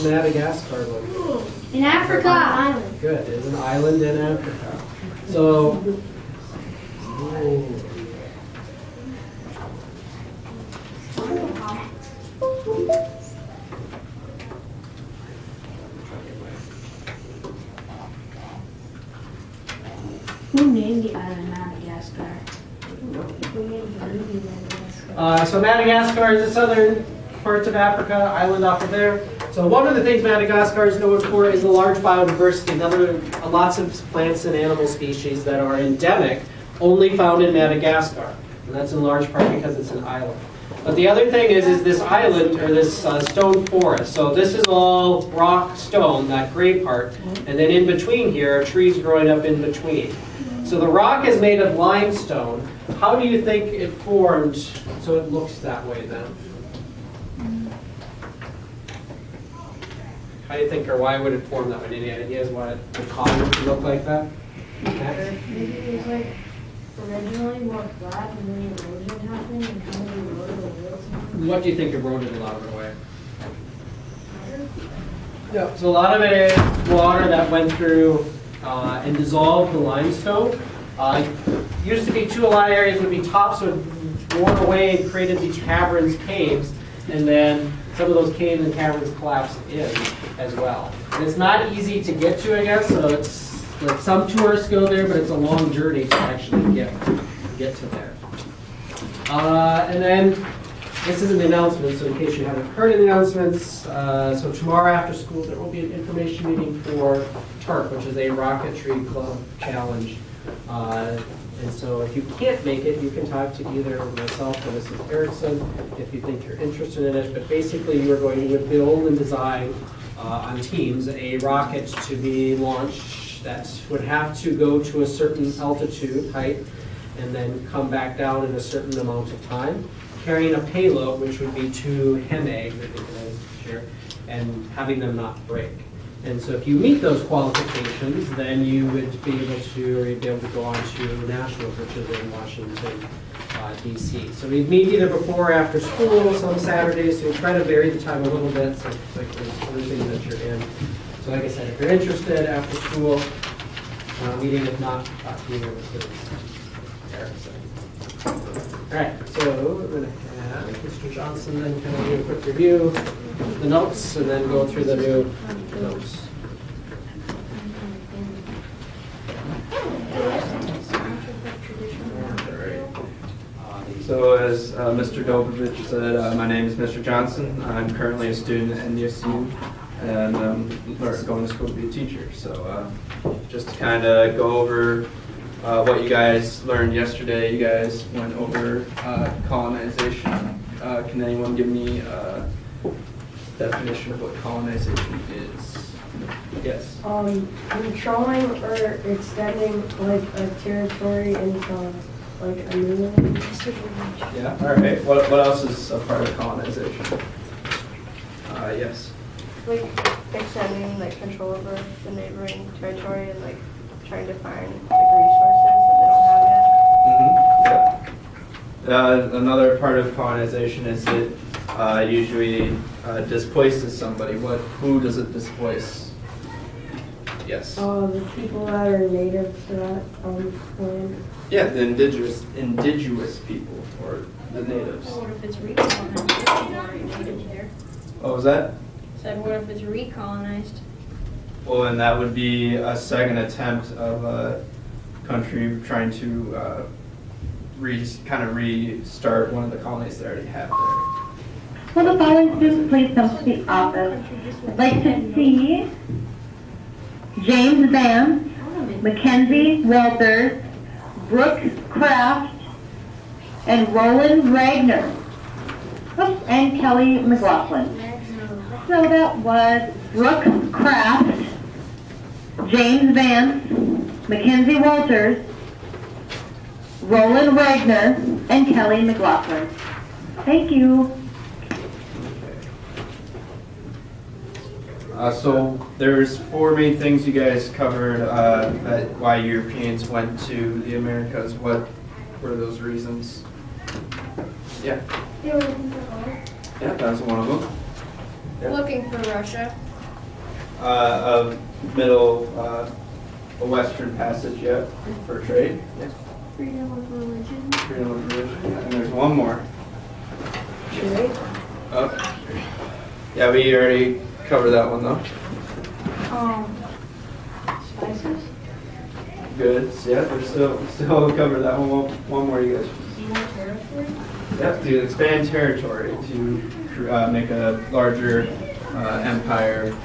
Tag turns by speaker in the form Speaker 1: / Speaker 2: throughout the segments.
Speaker 1: does Madagascar look like?
Speaker 2: In Africa. Island.
Speaker 1: Good. It is an island in Africa. So,
Speaker 2: Who named the island Madagascar?
Speaker 1: So Madagascar is the southern parts of Africa, island off of there. So one of the things Madagascar is known for is the large biodiversity. Lots of plants and animal species that are endemic, only found in Madagascar. And that's in large part because it's an island. But the other thing is this island, or this stone forest. So this is all rock stone, that gray part. And then in between here are trees growing up in between. So the rock is made of limestone. How do you think it formed so it looks that way then? How do you think, or why would it form that way? Any ideas why it would cause it to look like that? Okay.
Speaker 2: Maybe it was like originally more flat and then erosion happened and kind of eroded away or something.
Speaker 1: What do you think eroded a lot of it away? Yeah, so a lot of it is water that went through and dissolved the limestone. Used to be a lot of areas would be tops would worn away and created these caverns, caves, and then some of those caves and caverns collapsed in as well. And it's not easy to get to, I guess, so it's like some tourists go there, but it's a long journey to actually get to there. And then this is an announcement, so in case you haven't heard any announcements, so tomorrow after school there will be an information meeting for TARP, which is a Rocketry Club Challenge. And so if you can't make it, you can talk to either myself or Mrs. Erickson if you think you're interested in it. But basically you are going to build and design on teams a rocket to be launched that would have to go to a certain altitude, height, and then come back down in a certain amount of time, carrying a payload, which would be 2 hen eggs, I think it is here, and having them not break. And so if you meet those qualifications, then you would be able to go on to nationals, which is in Washington, D.C. So we meet either before or after school, some Saturdays, so we try to vary the time a little bit, so it's like there's everything that you're in. So like I said, if you're interested after school, meeting, if not, talk to me or Mrs. Erickson. All right, so we're going to have Mr. Johnson then kind of do a quick review of the notes and then go through the new notes.
Speaker 3: So as Mr. Dobovich said, my name is Mr. Johnson. I'm currently a student at NDSU and I'm going to school to be a teacher. So just to kind of go over what you guys learned yesterday, you guys went over colonization. Can anyone give me a definition of what colonization is? Yes.
Speaker 4: Controlling or extending like a territory into like a new one.
Speaker 3: Yeah. All right. What else is a part of colonization? Yes.
Speaker 5: Like extending like control over the neighboring territory and like trying to find like resources that they don't have yet.
Speaker 3: Another part of colonization is it usually displaces somebody. Who does it displace? Yes.
Speaker 4: The people that are native to that land.
Speaker 3: Yeah, the indigenous people or the natives.
Speaker 2: What if it's recolonized? People already native there.
Speaker 3: What was that?
Speaker 2: Said, what if it's recolonized?
Speaker 3: Well, and that would be a second attempt of a country trying to kind of restart one of the colonies they already have there.
Speaker 6: Will the following students please come to the office? I'd like to see James Vance, Mackenzie Walters, Brooke Kraft, and Roland Ragnar. Oops, and Kelly McLaughlin. So that was Brooke Kraft, James Vance, Mackenzie Walters, Roland Ragnar, and Kelly McLaughlin. Thank you.
Speaker 3: So there's 4 main things you guys covered why Europeans went to the Americas. What were those reasons? Yeah.
Speaker 2: They were looking for oil.
Speaker 3: Yeah, that's one of them. Yeah.
Speaker 2: Looking for Russia.
Speaker 3: of middle, a western passage yet for trade. Yes.
Speaker 2: Freedom of religion.
Speaker 3: Freedom of religion. And there's one more. Oh. Yeah, we already covered that one though.
Speaker 2: Spices.
Speaker 3: Goods. Yeah, we're still cover that one. One more, you guys.
Speaker 2: More territory.
Speaker 3: Yep, to expand territory to make a larger empire.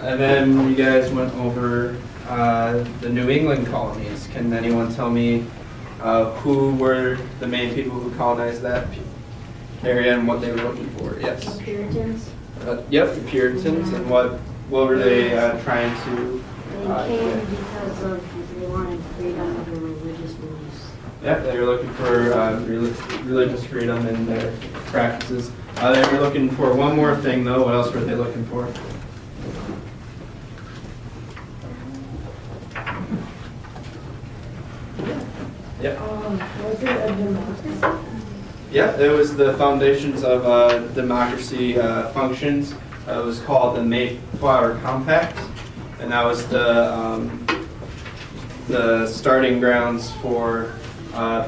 Speaker 3: And then you guys went over the New England colonies. Can anyone tell me who were the main people who colonized that area and what they were looking for? Yes.
Speaker 2: Puritans.
Speaker 3: Yep, the Puritans. And what were they trying to?
Speaker 2: They came because of they wanted freedom of their religious beliefs.
Speaker 3: Yeah, they were looking for religious freedom in their practices. They were looking for one more thing, though. What else were they looking for? Yeah.
Speaker 4: Was it a democracy?
Speaker 3: Yeah, it was the foundations of democracy functions. It was called the Mayflower Compact, and that was the starting grounds for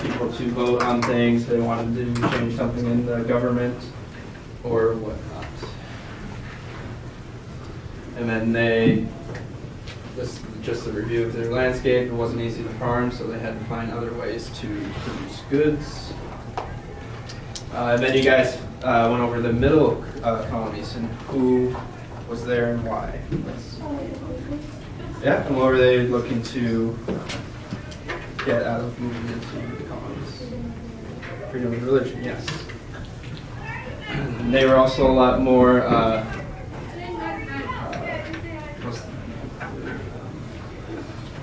Speaker 3: people to vote on things. They wanted to change something in the government or whatnot. And then this is just a review of their landscape. It wasn't easy to farm, so they had to find other ways to produce goods. And then you guys went over the middle colonies and who was there and why. Yeah, and what were they looking to get out of moving into the colonies? Freedom of religion, yes. And they were also a lot more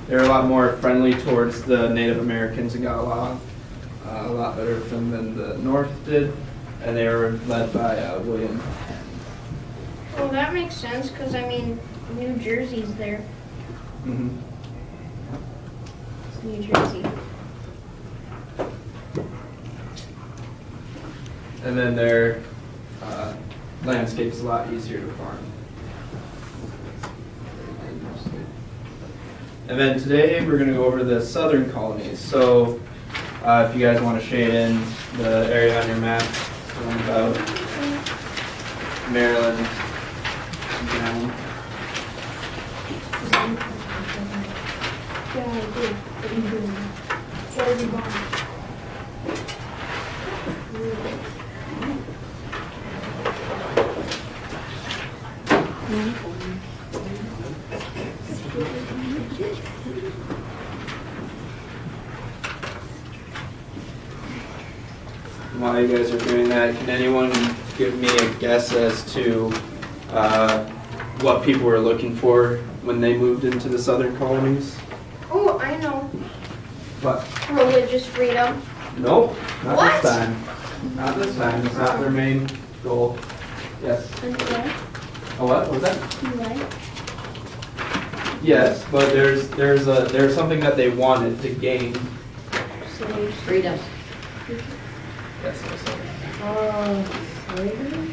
Speaker 3: they were a lot more friendly towards the Native Americans and got a lot better with them than the North did, and they were led by William.
Speaker 7: Well, that makes sense because I mean, New Jersey's there.
Speaker 3: Mm-hmm.
Speaker 7: It's New Jersey.
Speaker 3: And then their landscape is a lot easier to farm. And then today we're going to go over the southern colonies. So if you guys want to shade in the area on your map, about Maryland down.
Speaker 2: Yeah, I do. What are you doing? What are you buying?
Speaker 3: While you guys are doing that, can anyone give me a guess as to what people were looking for when they moved into the southern colonies?
Speaker 7: Oh, I know.
Speaker 3: What?
Speaker 7: Religious freedom.
Speaker 3: Nope, not
Speaker 7: What?
Speaker 3: this time. Not this time. It's not their main goal. Yes.
Speaker 7: And what?
Speaker 3: Oh, what was that?
Speaker 7: What?
Speaker 3: Yes, but there's something that they wanted to gain.
Speaker 7: Slaves.
Speaker 2: Freedom.
Speaker 3: Yes, yes,
Speaker 4: Slavery?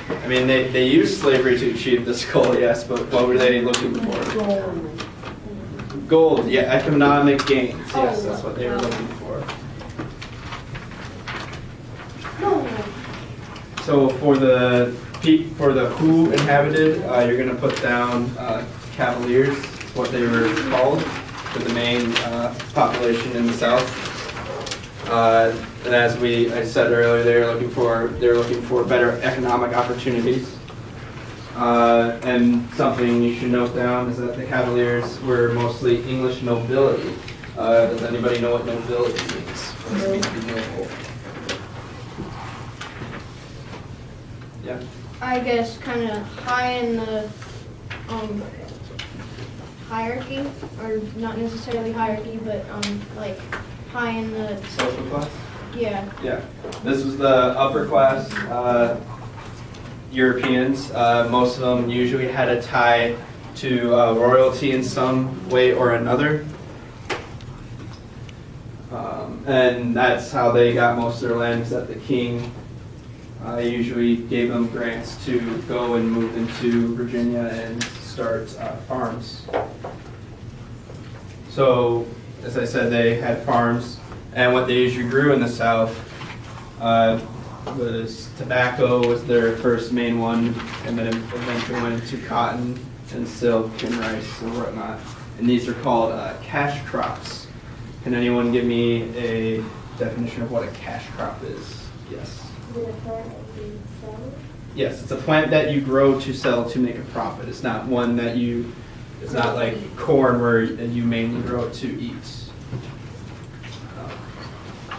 Speaker 3: I mean, they used slavery to achieve this goal, yes, but what were they looking for?
Speaker 4: Gold.
Speaker 3: Gold, yeah, economic gains. Yes, that's what they were looking for. So for the who inhabited, you're going to put down Cavaliers, what they were called, for the main population in the South. And as I said earlier, they were looking for better economic opportunities. And something you should note down is that the Cavaliers were mostly English nobility. Does anybody know what nobility means? What does it mean to be noble? Yeah.
Speaker 7: I guess kind of high in the hierarchy, or not necessarily hierarchy, but like high in the
Speaker 3: Social class?
Speaker 7: yeah.
Speaker 3: Yeah. This was the upper class Europeans. Most of them usually had a tie to royalty in some way or another. And that's how they got most of their lands, that the king I usually gave them grants to go and move into Virginia and start farms. So, as I said, they had farms, and what they usually grew in the South was tobacco was their first main one, and then eventually went into cotton and silk and rice and whatnot. And these are called cash crops. Can anyone give me a definition of what a cash crop is? Yes.
Speaker 2: Is it a plant that you sell?
Speaker 3: Yes, it's a plant that you grow to sell to make a profit. It's not one that you, it's not like corn where you mainly grow it to eat.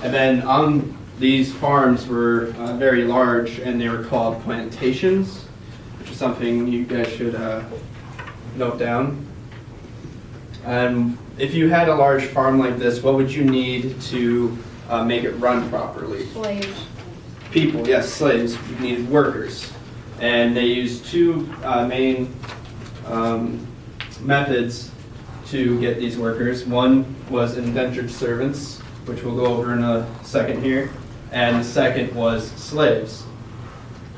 Speaker 3: And then on these farms were very large, and they were called plantations, which is something you guys should note down. And if you had a large farm like this, what would you need to make it run properly?
Speaker 7: Slaves.
Speaker 3: People, yes, slaves. You needed workers. And they used two main methods to get these workers. One was indentured servants, which we'll go over in a second here. And the second was slaves.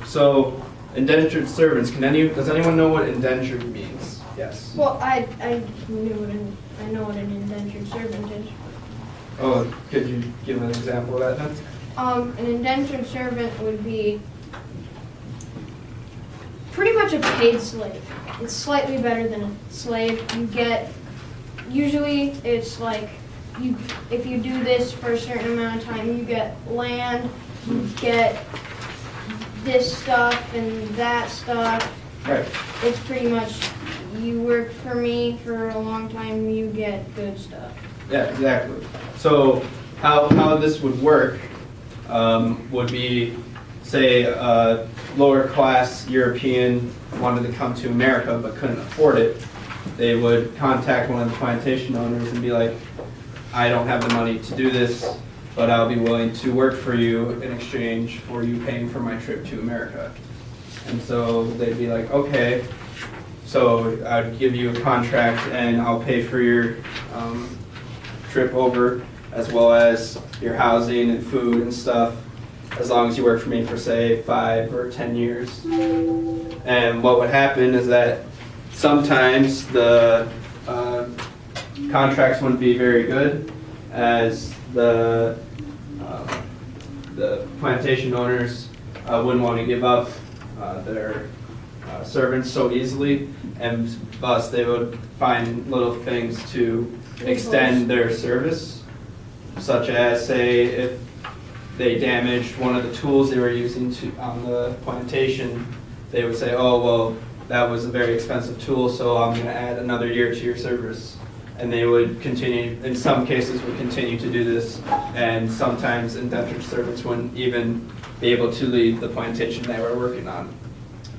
Speaker 3: So, indentured servants, does anyone know what indentured means? Yes.
Speaker 7: Well, I know what an indentured servant is.
Speaker 3: Oh, could you give an example of that then?
Speaker 7: An indentured servant would be pretty much a paid slave. It's slightly better than a slave. You get, usually it's like, if you do this for a certain amount of time, you get land, you get this stuff and that stuff.
Speaker 3: Right.
Speaker 7: It's pretty much, you work for me for a long time, you get good stuff.
Speaker 3: Yeah, exactly. So how this would work would be, say, a lower class European wanted to come to America but couldn't afford it. They would contact one of the plantation owners and be like, I don't have the money to do this, but I'll be willing to work for you in exchange for you paying for my trip to America. And so they'd be like, okay, so I'd give you a contract and I'll pay for your trip over, as well as your housing and food and stuff, as long as you work for me for, say, 5 or 10 years. And what would happen is that sometimes the contracts wouldn't be very good, as the plantation owners wouldn't want to give up their servants so easily, and thus they would find little things to extend their service, such as, say, if they damaged one of the tools they were using on the plantation, they would say, oh, well, that was a very expensive tool, so I'm going to add another year to your service. And they would continue, in some cases, would continue to do this, and sometimes indentured servants wouldn't even be able to leave the plantation they were working on.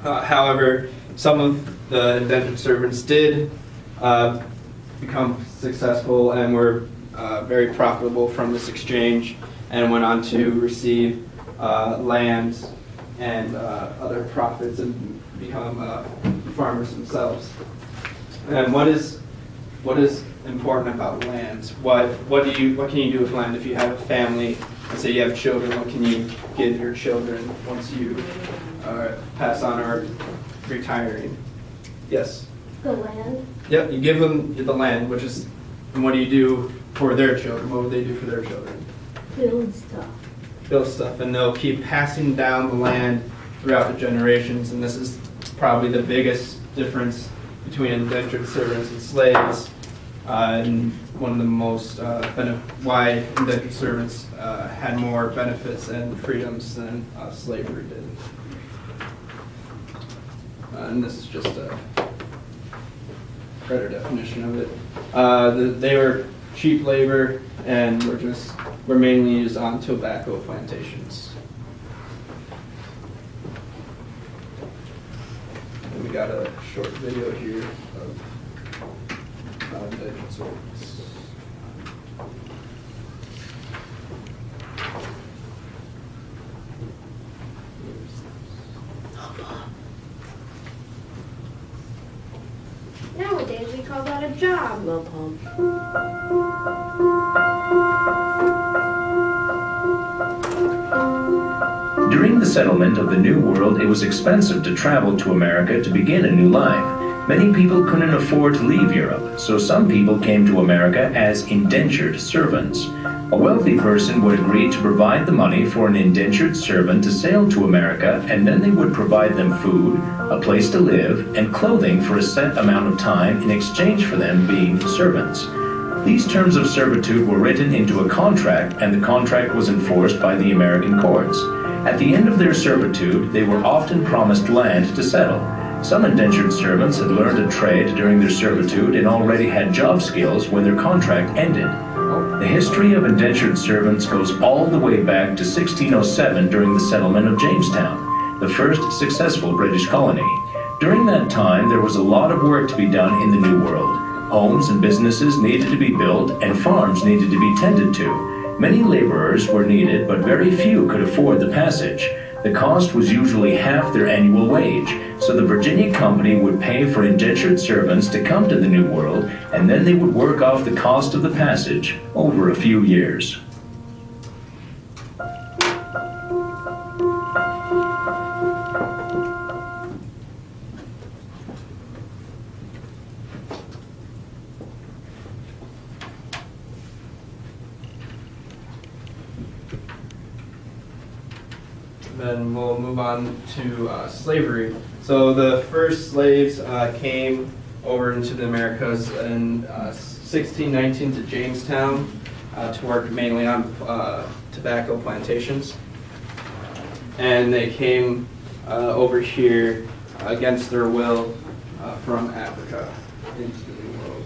Speaker 3: However, some of the indentured servants did become successful and were very profitable from this exchange, and went on to receive land and other profits and become farmers themselves. And what is important about land? What can you do with land if you have a family? Let's say you have children. What can you give your children once you pass on or retiring? Yes.
Speaker 2: The land?
Speaker 3: Yep. You give them the land, which is. And what do you do for their children? What would they do for their children?
Speaker 2: Build stuff.
Speaker 3: Build stuff, and they'll keep passing down the land throughout the generations. And this is probably the biggest difference between indentured servants and slaves, and one of the most why indentured servants had more benefits and freedoms than slavery did. And this is just a better definition of it. They were cheap labor and were mainly used on tobacco plantations. And we got a short video here of indentured servants.
Speaker 7: Nowadays, we call that a job.
Speaker 4: Love pump.
Speaker 8: During the settlement of the New World, it was expensive to travel to America to begin a new life. Many people couldn't afford to leave Europe, so some people came to America as indentured servants. A wealthy person would agree to provide the money for an indentured servant to sail to America, and then they would provide them food, a place to live, and clothing for a set amount of time in exchange for them being servants. These terms of servitude were written into a contract, and the contract was enforced by the American courts. At the end of their servitude, they were often promised land to settle. Some indentured servants had learned a trade during their servitude and already had job skills when their contract ended. The history of indentured servants goes all the way back to 1607 during the settlement of Jamestown, the first successful British colony. During that time, there was a lot of work to be done in the New World. Homes and businesses needed to be built, and farms needed to be tended to. Many laborers were needed, but very few could afford the passage. The cost was usually half their annual wage, so the Virginia Company would pay for indentured servants to come to the New World, and then they would work off the cost of the passage over a few years.
Speaker 3: Then we'll move on to slavery. So the first slaves came over into the Americas in 1619 to Jamestown to work mainly on tobacco plantations. And they came over here against their will from Africa into the New World.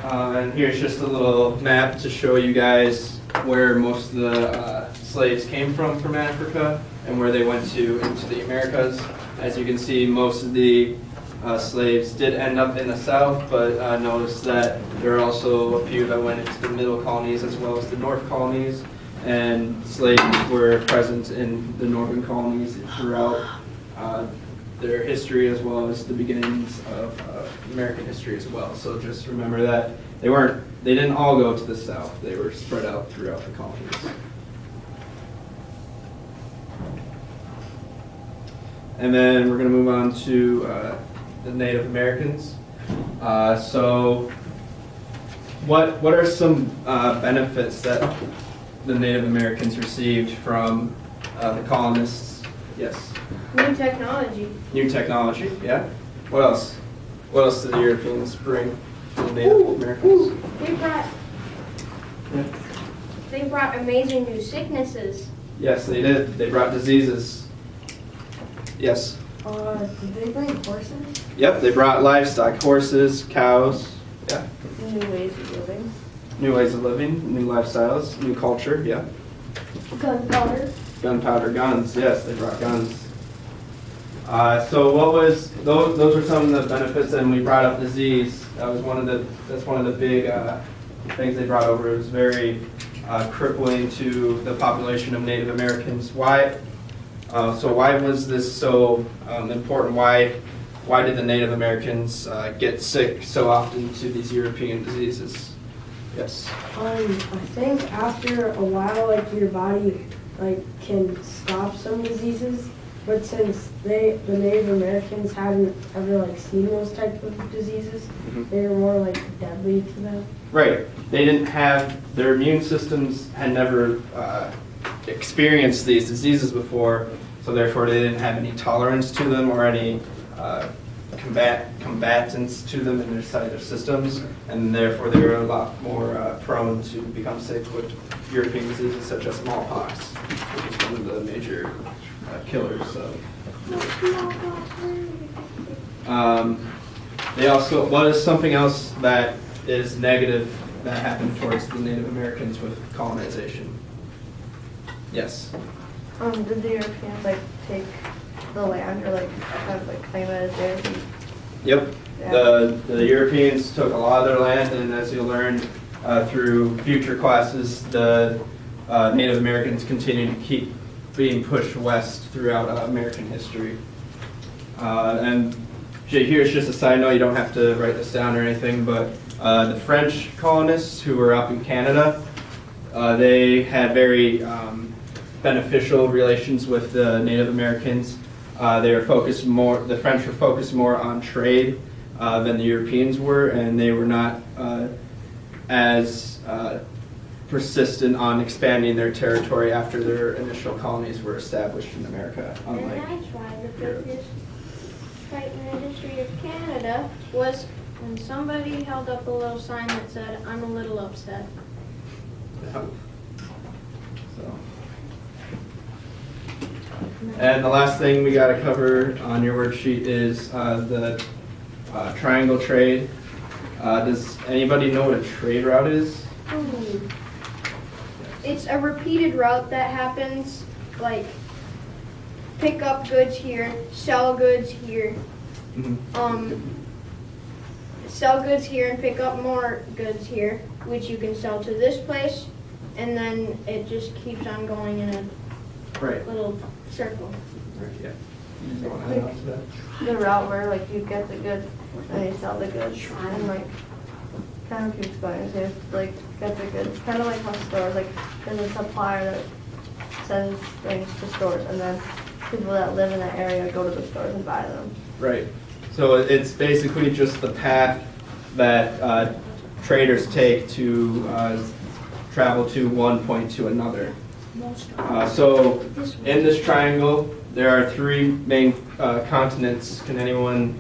Speaker 3: And here's just a little map to show you guys where most of the slaves came from Africa and where they went to into the Americas. As you can see, most of the slaves did end up in the South, but notice that there are also a few that went into the middle colonies as well as the North colonies, and slaves were present in the northern colonies throughout their history as well as the beginnings of American history as well. So just remember that they didn't all go to the South. They were spread out throughout the colonies. And then we're going to move on to the Native Americans. So what are some benefits that the Native Americans received from the colonists? Yes.
Speaker 7: New technology.
Speaker 3: New technology, yeah. What else? What else did the Europeans bring to the Native Americans?
Speaker 7: They brought amazing new sicknesses.
Speaker 3: Yes, they did. They brought diseases. Yes.
Speaker 4: Did they bring horses?
Speaker 3: Yep, they brought livestock, horses, cows. Yeah.
Speaker 5: New ways of living.
Speaker 3: New ways of living, new lifestyles, new culture. Yeah.
Speaker 7: Gunpowder.
Speaker 3: Gunpowder, guns. Yes, they brought guns. So what was those were some of the benefits, and we brought up disease. That's one of the big things they brought over. It was very crippling to the population of Native Americans. Why? So why was this so important? Why did the Native Americans get sick so often to these European diseases? Yes.
Speaker 4: I think after a while, like your body can stop some diseases, but since the Native Americans hadn't ever seen those types of diseases, they were more deadly to them.
Speaker 3: Right. They didn't have, their immune systems had never experienced these diseases before, so therefore they didn't have any tolerance to them or any combatants to them in their cellular systems, and therefore they were a lot more prone to become sick with European diseases such as smallpox, which is one of the major killers. They also, what is something else that is negative that happened towards the Native Americans with colonization? Yes.
Speaker 5: Did the Europeans take the land or kind of claim it as theirs?
Speaker 3: Yep.
Speaker 5: Yeah.
Speaker 3: The Europeans took a lot of their land, and as you'll learn through future classes, the Native Americans continue to keep being pushed west throughout American history. And here's just a side note, you don't have to write this down or anything, but The French colonists who were up in Canada, they had very beneficial relations with the Native Americans. They were focused more. The French were focused more on trade than the Europeans were, and they were not as persistent on expanding their territory after their initial colonies were established in America.
Speaker 7: And that's why the biggest fight in the history of Canada was when somebody held up a little sign that said, "I'm a little upset."
Speaker 3: Yeah. So. And the last thing we got to cover on your worksheet is the triangle trade. Does anybody know what a trade route is?
Speaker 7: Ooh. It's a repeated route that happens, like, pick up goods here, sell goods here, sell goods here and pick up more goods here, which you can sell to this place, and then it just keeps on going in a
Speaker 3: Right.
Speaker 7: little circle.
Speaker 3: Right, yeah. You want to add on to that?
Speaker 5: The route where like you get the goods and you sell the goods and like kind of keeps going. So you have to like get the goods. Kind of like how stores, like there's a supplier that sends things to stores and then people that live in that area go to the stores and buy them.
Speaker 3: Right. So it's basically just the path that traders take to travel to one point to another. So in this triangle, there are three main continents. Can anyone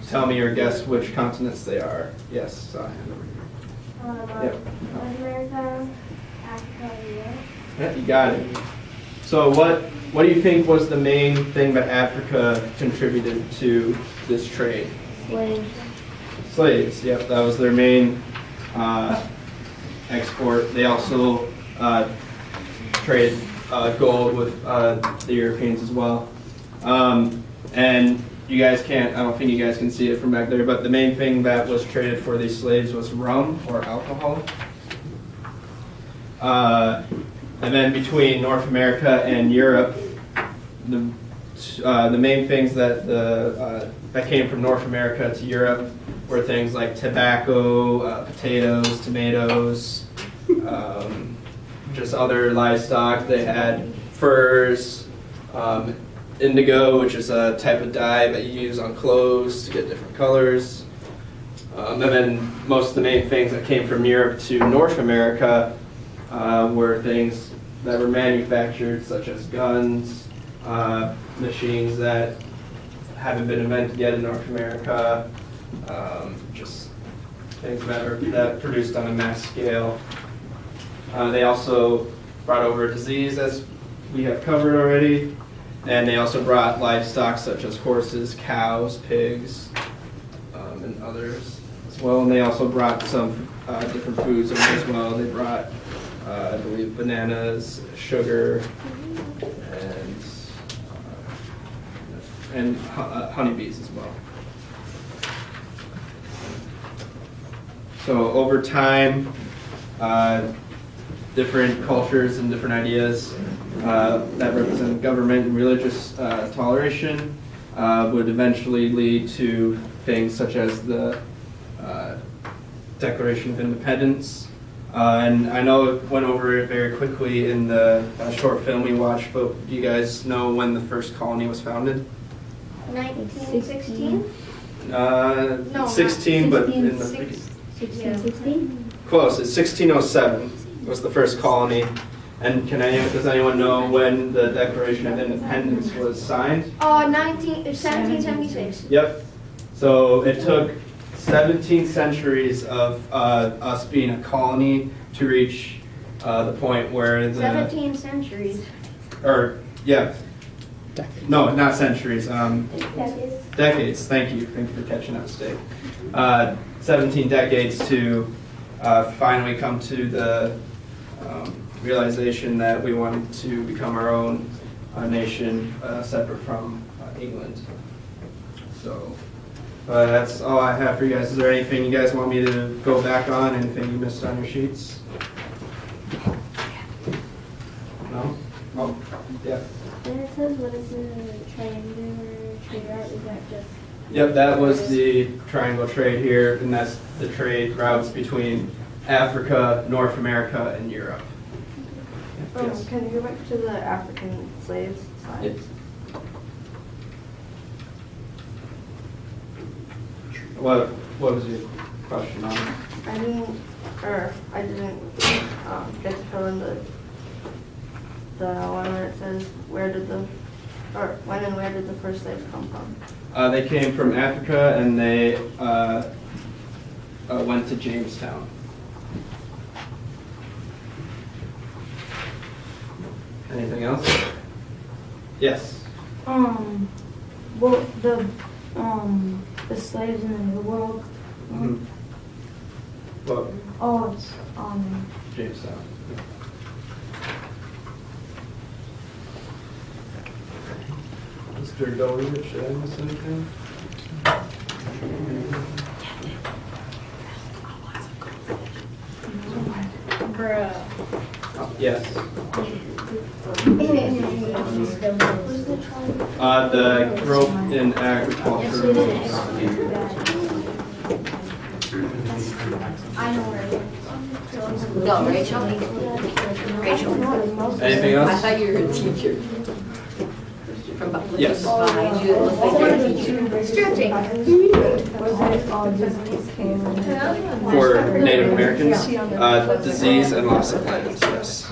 Speaker 3: tell me or guess which continents they are? Yes. Yep.
Speaker 2: North America, Africa, Europe.
Speaker 3: Yeah, you got it. So what do you think was the main thing that Africa contributed to this trade?
Speaker 2: Slaves.
Speaker 3: Slaves. Yep, that was their main export. They also traded gold with the Europeans as well. And you guys can't, I don't think you guys can see it from back there, but the main thing that was traded for these slaves was rum or alcohol. And then between North America and Europe, the main things that that came from North America to Europe were things like tobacco, potatoes, tomatoes, just other livestock. They had furs, indigo, which is a type of dye that you use on clothes to get different colors. And then most of the main things that came from Europe to North America were things that were manufactured, such as guns, machines that haven't been invented yet in North America, just things that produced on a mass scale. They also brought over disease, as we have covered already, and they also brought livestock such as horses, cows, pigs, and others as well. And they also brought some different foods over as well. They brought, I believe, bananas, sugar, and honeybees as well. So over time, different cultures and different ideas that represent government and religious toleration would eventually lead to things such as the Declaration of Independence. And I know it went over it very quickly in the short film we watched, but do you guys know when the first colony was founded?
Speaker 7: 1916?
Speaker 3: 16, but in the
Speaker 2: 1616?
Speaker 3: close. It's 1607 was the first colony. And does anyone know when the Declaration of Independence was signed?
Speaker 7: 1776.
Speaker 3: Yep. So it took 17 centuries of us being a colony to reach the point where the
Speaker 7: 17 centuries.
Speaker 3: or yeah. No, not centuries. Decades. Thank you for catching up, Steve. 17 decades to finally come to the realization that we wanted to become our own nation, separate from England. So that's all I have for you guys. Is there anything you guys want me to go back on? Anything you missed on your sheets? No? Oh, yeah.
Speaker 2: And it says what is the triangular trade route? Is that just
Speaker 3: Yep, that was the triangle trade here, and that's the trade routes between Africa, North America, and Europe. Yes.
Speaker 5: Can you go back to the African slaves side?
Speaker 3: Yes. What was your question on it?
Speaker 5: I didn't get to fill in the one where it says when and where did the first slaves come from?
Speaker 3: They came from Africa, and they went to Jamestown. Anything else? Yes.
Speaker 2: Well, the slaves in the New World.
Speaker 3: Mhm. Well,
Speaker 2: Oh, it's
Speaker 3: Jamestown. Mr. Dolovich, did I miss anything? Yes. The growth in agriculture.
Speaker 7: I know where it is.
Speaker 9: No, Rachel. Rachel.
Speaker 3: Anything else?
Speaker 9: I thought you were a teacher. From looking
Speaker 3: Yes.
Speaker 9: behind you, it looked like you're a teacher.
Speaker 7: Stretching.
Speaker 4: Was it all disease came in?
Speaker 3: For Native Americans, disease and loss of land, yes.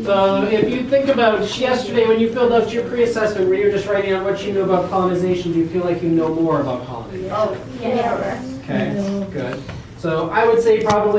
Speaker 1: So if you think about yesterday when you filled out your pre-assessment, where you're just writing out what you knew about colonization, do you feel like you know more about colonization?
Speaker 5: Oh, yeah.
Speaker 1: Okay, good. So I would say probably